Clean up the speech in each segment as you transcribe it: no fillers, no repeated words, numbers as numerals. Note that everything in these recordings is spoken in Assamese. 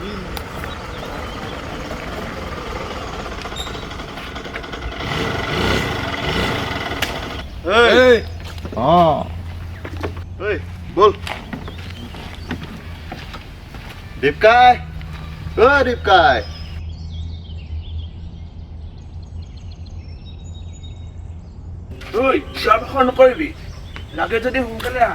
Hey! Hey, bol. Dipkai! Dipkai! Oi, shabkhon nokribi. Lage jodi hunkale a.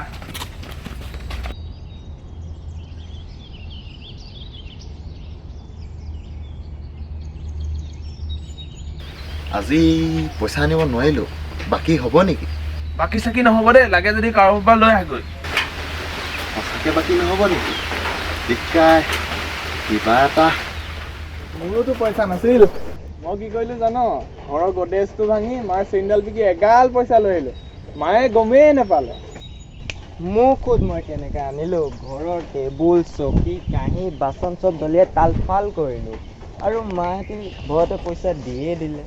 আজি পইচা আনিব নোৱাৰিলো বাকি হ'ব নেকি বাকি সাকি নহব দে লাগে যদি কাৰোবাৰ লৈ আগৈ সঁচাকে বাকি নহব নেকি দিকাই কিবা এটা মোৰোতো পইচা নাছিল মই কি কৰিলো জানো ঘৰৰ গডেজটো ভাঙি মাৰ চেণ্ডেল বিকি এগাল পইচা লৈ আহিলো মায়ে গমেই নাপালে মোক ক'ত মই কেনেকৈ আনিলো ঘৰৰ টেবুল চকী কাঁহী বাচন চব দলিয়াই তালফাল কৰিলো আৰু মাহঁতে ঘৰতে পইচা দিয়ে দিলে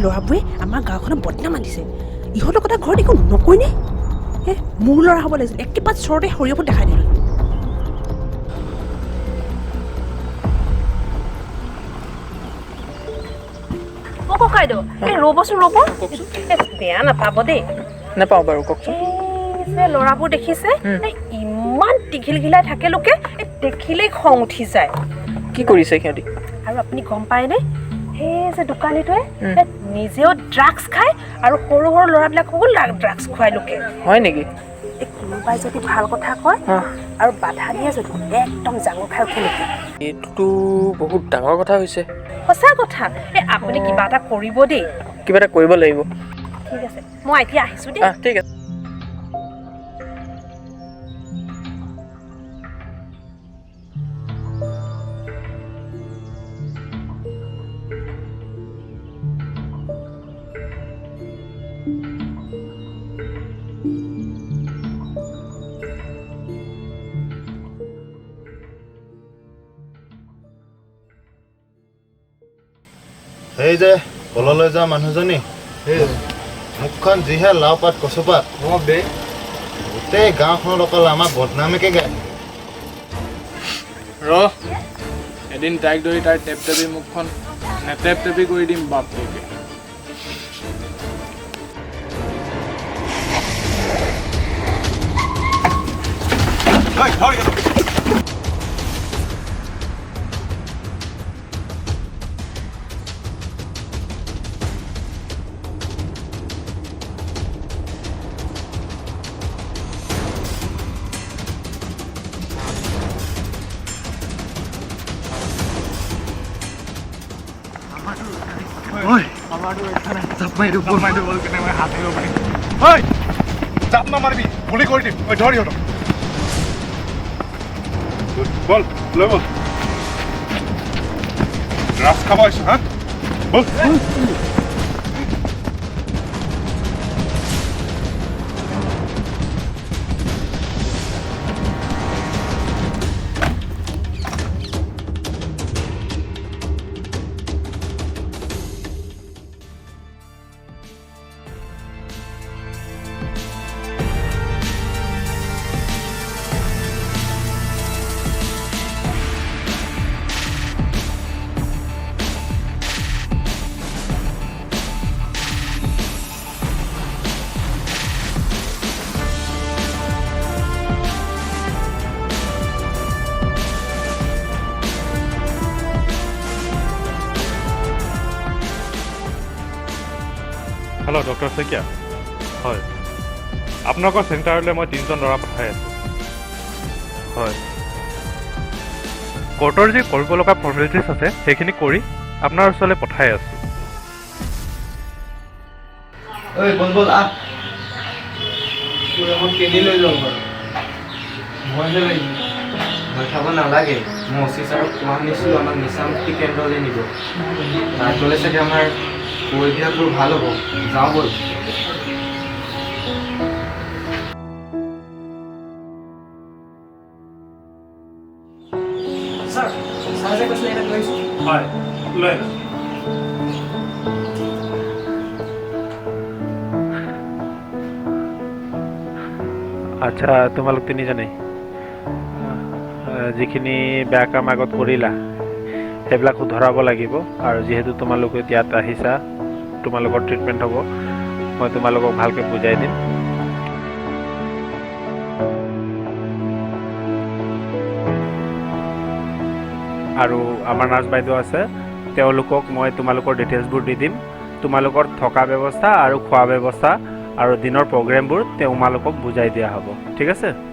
ল'ৰাবোৰে আমাৰ গাঁওখনত বদনাম আনিছে ইহঁতৰ কথা ঘৰত একো নকয়নে মোৰ ল'ৰা হ'ব লাগিছিল একেবাৰে চৰতে সৰিয়হত দেখাই দিলোঁ ককাইদেউ ৰ'বচোন ৰ'ব বেয়া নাপাব দেই নাপাওঁ বাৰু কওকচোন ল'ৰাবোৰ দেখিছে ইমান টিঘিলঘিলাই থাকে লোকে দেখিলেই খং উঠি যায় কি কৰিছে সিহঁতি আৰু আপুনি গম পায়নে সেই যে দোকানীটোৱে নিজেও ড্ৰাগছ খায় আৰু সৰু সৰু ল'ৰাবিলাককো ড্ৰাগছ খুৱাই লোকে হয় নেকি কোনোবাই যদি ভাল কথা কয় আৰু বাধা দিয়ে যদি একদম জাঙৰ খাই উঠে নেকি এইটোতো বহুত ডাঙৰ কথা হৈছে সঁচা কথা আপুনি কিবা এটা কৰিব দেই কিবা এটা কৰিব লাগিব ঠিক আছে মই এতিয়া আহিছোঁ দেই ঠিক আছে এই যে কললৈ যোৱা মানুহজনী মুখখন যিহে লাও পাত কচুপাত গোটেই গাঁওখনত অকল আমাক বদনামীকে গায় এদিন তাইক ধৰি তাইৰ টেপ টেপি মুখখন নেটেপ টেপি কৰি দিম বাপকে চাপ নামাৰিবি গুলি কৰি দিম ধৰি সিহঁতক বল লৈ বল ৰাস খাব আহিছো হা বল হেল্ল' ডক্টৰ শইকীয়া হয় আপোনালোকৰ চেণ্টাৰলৈ মই 3জন ল'ৰা পঠাই আছোঁ হয় কোৰ্টৰ যি কৰিব লগা ফৰ্মেলিটিছ আছে সেইখিনি কৰি আপোনাৰ ওচৰলৈ পঠাই আছোঁ কিনি লৈ যাওঁ বাৰু মইহে লাগিব ভয় খাব নালাগে মই অচি ছাৰক কোৱা শুনিছিলোঁ আমাক নিচামুক্তি কেন্দ্ৰলৈ নিব তাত গ'লে চাগে আমাৰ পৰিৱেশবোৰ ভাল হ'ব যাওঁ ব'ল হয় লৈ আচ্ছা তোমালোক তিনিজনে যিখিনি বেয়া কাম আগত কৰিলা সেইবিলাক শুধৰাব লাগিব আৰু যিহেতু তোমালোক ইয়াত আহিছা তোমালোকৰ ট্ৰিটমেণ্ট হ'ব মই তোমালোকক ভালকৈ বুজাই দিম আৰু আমাৰ নাৰ্ছ বাইদেউ আছে তেওঁলোকক মই তোমালোকৰ ডিটেইলছবোৰ দি দিম তোমালোকৰ থকা ব্যৱস্থা আৰু খোৱা ব্যৱস্থা আৰু দিনৰ প্ৰগ্ৰেমবোৰ তোমালোকক বুজাই দিয়া হ'ব ঠিক আছে